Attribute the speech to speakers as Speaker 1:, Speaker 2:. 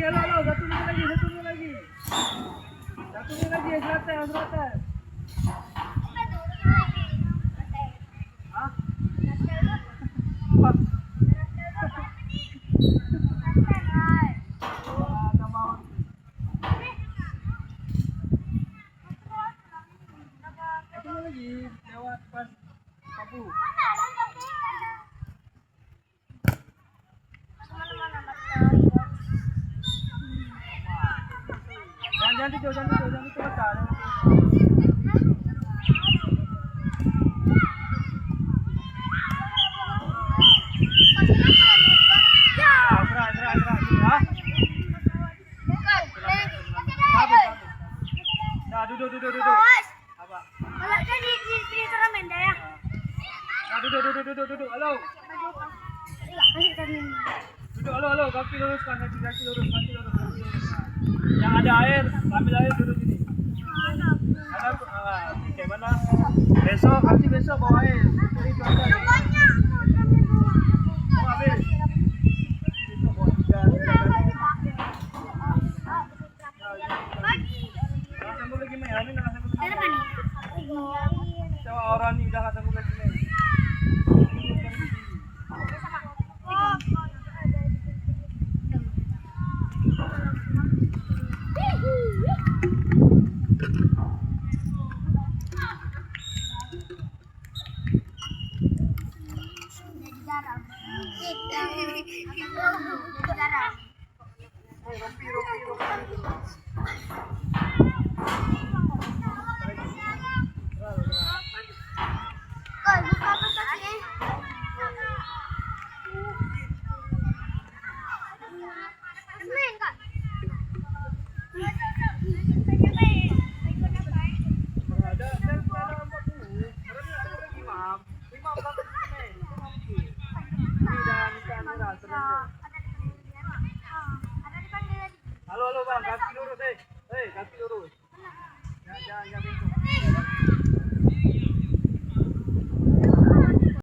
Speaker 1: halo, halo, satunya lagi, satunya lagi. Satunya lagi, selatan, selatan. Hah? Apa? Wah, nggak mau. Satunya lagi, lewat pas Pabu. Jangan tidur, jangan tidur, jangan tidur, jangan duduk, duduk, duduk. Apa?
Speaker 2: Kalau di turnamen dah ya.
Speaker 1: Nah, duduk, duduk, duduk, duduk. Halo. Duduk, halo, halo. Kaki luruskan, kaki lurus, kaki lurus, kaki lurus. Nah. Yang ada air, ambil air duduk sini. Ada, oke, mana? Besok, kasih besok bawa air. Jadi cuaca. Mau ambil? Besok bawa 3 Jangan sambung lagi, Mei. Ini jangan sambung lagi. Coba orang ini jangan sambung lagi, Mei. Halo, halo, Bang, kaki lurus, kaki lurus. Jangan, jangan, jangan.